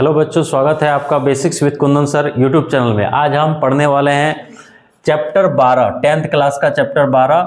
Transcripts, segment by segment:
Hello बच्चों, स्वागत है आपका basics with Kundan sir YouTube channel में। आज हम पढ़ने वाले हैं चैप्टर 12, 10th क्लास का चैप्टर 12,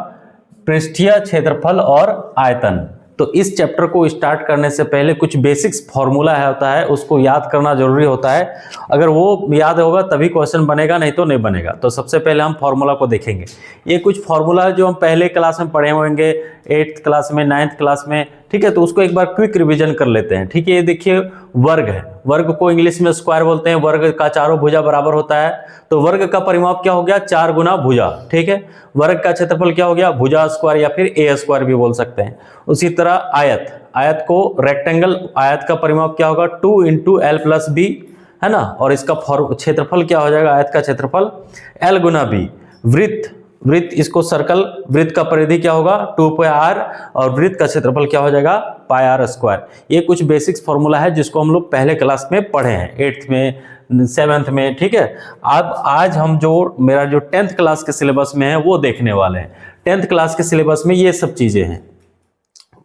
पृष्ठीय क्षेत्रफल और आयतन। तो इस चैप्टर को स्टार्ट करने से पहले कुछ बेसिक्स फॉर्मूला होता है, उसको याद करना जरूरी होता है। अगर वो याद होगा तभी क्वेश्चन बनेगा, नहीं तो नहीं बनेगा। तो सबसे पहले हम फॉर्मूला को देखेंगे। ये कुछ फॉर्मूला है जो हम पहले क्लास में पढ़े होंगे, 8th क्लास में, 9th क्लास में, ठीक है। तो उसको एक बार क्विक रिवीजन कर लेते हैं, ठीक है। ये देखिए वर्ग है, वर्ग को इंग्लिश में स्क्वायर बोलते हैं। वर्ग का चारों भुजा बराबर होता है, तो वर्ग का परिमाप क्या हो गया, 4 गुना भुजा, ठीक है। वर्ग का क्षेत्रफल क्या हो गया, भुजा स्क्वायर या फिर ए स्क्वायर भी बोल सकते हैं। उसी तरह आयत, आयत को रेक्टेंगल, आयत का परिमाप क्या होगा, 2 इंटू एल प्लस बी, है ना। और इसका क्षेत्रफल क्या हो जाएगा, आयत का क्षेत्रफल एल गुना बी। वृत्त, वृत्त इसको सर्कल, वृत्त का परिधि क्या होगा 2 पाई आर, और वृत्त का क्षेत्रफल क्या हो जाएगा पाई आर स्क्वायर। ये कुछ बेसिक्स फॉर्मूला है जिसको हम लोग पहले क्लास में पढ़े हैं, 8th में, 7th में, ठीक है। अब आज हम जो मेरा जो 10th क्लास के सिलेबस में है वो देखने वाले हैं। 10th क्लास के सिलेबस में ये सब चीजें हैं।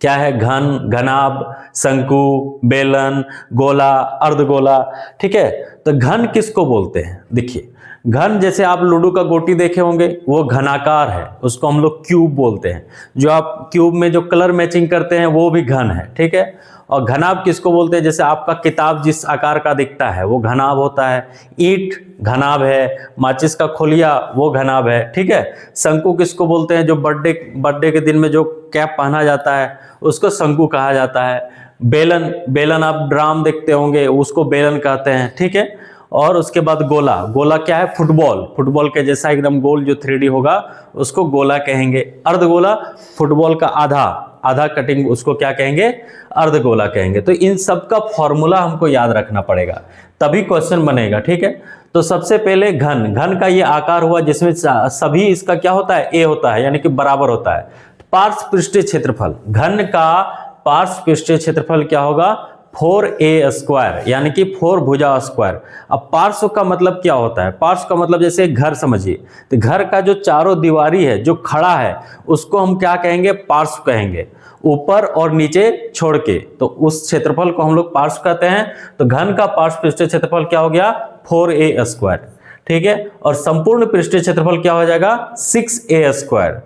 क्या है, घन, घनाभ, शंकु, बेलन, गोला, अर्धगोला, ठीक है। तो घन किसको बोलते हैं, देखिए घन, जैसे आप लूडो का गोटी देखे होंगे, वो घनाकार है, उसको हम लोग क्यूब बोलते हैं। जो आप क्यूब में जो कलर मैचिंग करते हैं वो भी घन है, ठीक है। और घनाभ किसको बोलते हैं, जैसे आपका किताब जिस आकार का दिखता है वो घनाभ होता है। ईंट घनाभ है, माचिस का खोलिया वो घनाभ है, ठीक है। शंकु किसको बोलते हैं, जो बर्थडे के दिन में जो कैप पहना जाता है उसको शंकु कहा जाता है। बेलन, बेलन आप ड्राम देखते होंगे उसको बेलन कहते हैं, ठीक है। और उसके बाद गोला, गोला क्या है, फुटबॉल, फुटबॉल के जैसा एकदम गोल जो 3D होगा उसको गोला कहेंगे। अर्धगोला, फुटबॉल का आधा, आधा कटिंग, उसको क्या कहेंगे, अर्धगोला कहेंगे। तो इन सब का फॉर्मूला हमको याद रखना पड़ेगा, तभी क्वेश्चन बनेगा, ठीक है। तो सबसे पहले घन, घन का ये आकार हुआ जिसमें सभी इसका क्या होता है, ए होता है, यानी कि बराबर होता है। पार्श्व पृष्ठीय क्षेत्रफल, घन का पार्श्व पृष्ठीय क्षेत्रफल क्या होगा 4a स्क्वायर, यानी कि 4 भुजा स्क्वायर। अब पार्श्व का मतलब क्या होता है, पार्श्व का मतलब जैसे घर समझिए, तो घर का जो चारों दीवारी है जो खड़ा है उसको हम क्या कहेंगे, पार्श्व कहेंगे, ऊपर और नीचे छोड़ के, तो उस क्षेत्रफल को हम लोग पार्श्व कहते हैं। तो घन का पार्श्व पृष्ठीय क्षेत्रफल क्या हो गया 4a स्क्वायर, ठीक है। और संपूर्ण पृष्ठीय क्षेत्रफल क्या हो जाएगा 6a स्क्वायर।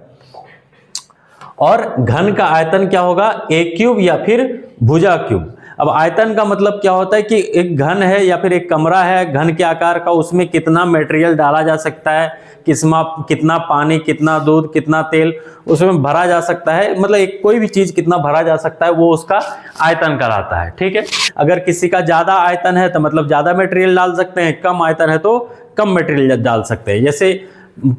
और घन का आयतन क्या होगा a क्यूब या फिर भुजा क्यूब। अब आयतन का मतलब क्या होता है कि एक घन है या फिर एक कमरा है घन के आकार का, उसमें कितना मटेरियल डाला जा सकता है, कितना पानी, कितना दूध, कितना तेल उसमें भरा जा सकता है, मतलब एक कोई भी चीज कितना भरा जा सकता है वो उसका आयतन कहलाता है, ठीक है। अगर किसी का ज्यादा आयतन है तो मतलब ज्यादा मटेरियल डाल सकते हैं, कम आयतन है तो कम मटेरियल डाल सकते हैं। जैसे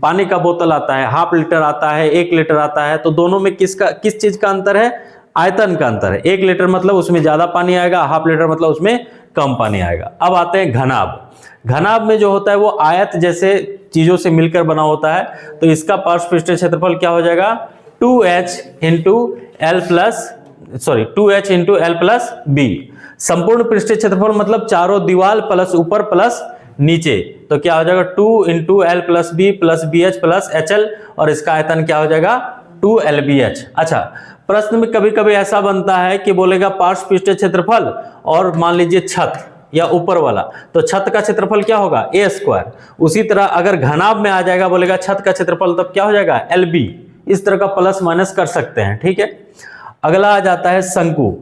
पानी का बोतल आता है, 1/2 लीटर आता है, 1 लीटर आता है, तो दोनों में किस चीज का अंतर है, आयतन का अंतर है। 1 लीटर मतलब उसमें ज्यादा पानी आएगा, 1/2 लीटर मतलब उसमें कम पानी आएगा। अब आते हैं घनाभ। घनाभ में जो होता है वो आयत जैसे चीजों से मिलकर बना होता है, तो इसका पार्श्व पृष्ठीय क्षेत्रफल क्या हो जाएगा 2h into L plus B. संपूर्ण पृष्ठीय क्षेत्रफल मतलब चारों दीवार प्लस ऊपर प्लस नीचे, तो क्या हो जाएगा 2 into L plus B plus B H plus H L, और इसका आयतन क्या हो जाएगा 2lbh। अच्छा, प्रश्न में कभी कभी ऐसा बनता है कि बोलेगा पार्श्व पृष्ठीय क्षेत्रफल और मान लीजिए छत या ऊपर वाला, तो छत का क्षेत्रफल क्या होगा a स्क्वायर। उसी तरह अगर घनाभ में आ जाएगा, बोलेगा छत का क्षेत्रफल, तब क्या हो जाएगा lb। इस तरह का प्लस माइनस कर सकते हैं, ठीक है। अगला आ जाता है शंकु।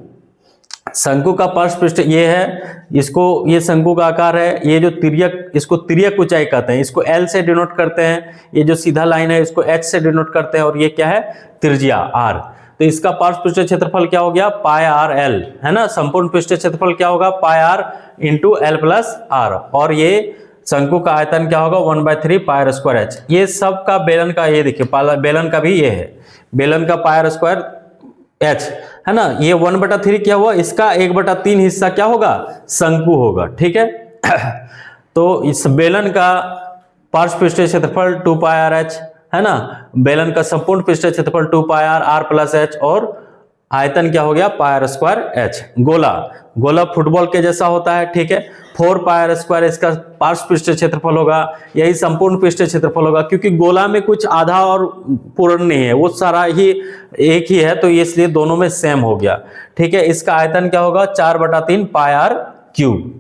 शंकु का पार्श्व पृष्ठ ये है, इसको, ये शंकु का आकार है, ये जो तिर्यक, इसको तिर्यक ऊंचाई कहते हैं, इसको L से डिनोट करते हैं। ये जो सीधा लाइन है इसको H से डिनोट करते हैं, और ये क्या है त्रिज्या R। तो इसका पार्श्व पृष्ठीय क्षेत्रफल क्या हो गया पाई आर एल, है ना। संपूर्ण पृष्ठीय क्षेत्रफल क्या होगा pi r into L plus r, और ये शंकु का आयतन क्या होगा 1/3 पाई आर स्क्वायर h। ये सब का बेलन का, ये देखिए बेलन का भी ये है, बेलन का पाई आर स्क्वायर h, है ना। ये 1/3 क्या हुआ, इसका 1/3 हिस्सा क्या होगा शंकु होगा, ठीक है। तो इस बेलन का पार्श्व पृष्ठीय क्षेत्रफल 2 पाई आर एच, है ना। बेलन का संपूर्ण पृष्ठीय क्षेत्रफल 2 pi are are plus H, और आयतन क्या हो गया पाई आर स्क्वायर एच। गोला, गोला फुटबॉल के जैसा होता है, ठीक है। 4 पाई आर स्क्वायर इसका पार्श्व पृष्ठीय क्षेत्रफल होगा, यही संपूर्ण पृष्ठीय क्षेत्रफल होगा, क्योंकि गोला में कुछ आधा और पूर्ण नहीं है, वो सारा ही एक ही है, तो इसलिए दोनों में सेम हो गया, ठीक है। इसका आयतन क्या होगा 4/3 पाई आर क्यूब।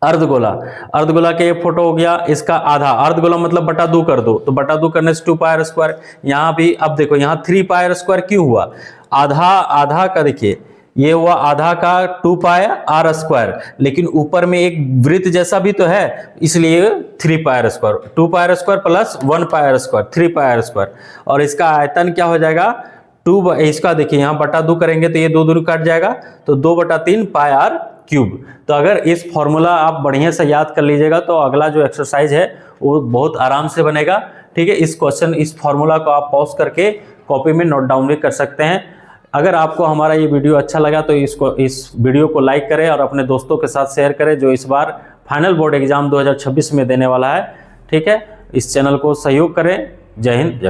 अर्धगोला, अर्धगोला के ये फोटो हो गया, इसका आधा, अर्धगोला मतलब बटा 2 कर दो, तो बटा 2 करने से 2 पाई आर स्क्वायर। यहाँ भी अब देखो यहाँ 3 पाई आर स्क्वायर क्यों हुआ, आधा आधा का देखिए ये हुआ आधा का 2 पाई आर स्क्वायर, लेकिन ऊपर में एक वृत्त जैसा भी तो है, इसलिए 3 pi r square, 2 pi r square plus 1 pi r square, 3 pi r square. और इसका आयतन क्या हो जाएगा, 2, इसका देखिए यहाँ बटा 2 करेंगे तो ये 2 दूनी कट जाएगा, तो 2/3 पाई आर क्यूब। तो अगर इस फॉर्मूला आप बढ़िया से याद कर लीजिएगा तो अगला जो एक्सरसाइज है वो बहुत आराम से बनेगा। ठीक है, इस क्वेश्चन इस फॉर्मूला को आप पॉज करके कॉपी में नोट डाउन भी कर सकते हैं। अगर आपको हमारा ये वीडियो अच्छा लगा तो इस वीडियो को लाइक करें और अपने दोस्तों के साथ शेयर करें जो इस बार फाइनल बोर्ड एग्जाम 2026 में देने वाला है। ठीक है, इस चैनल को सहयोग करें। जय हिंद, जय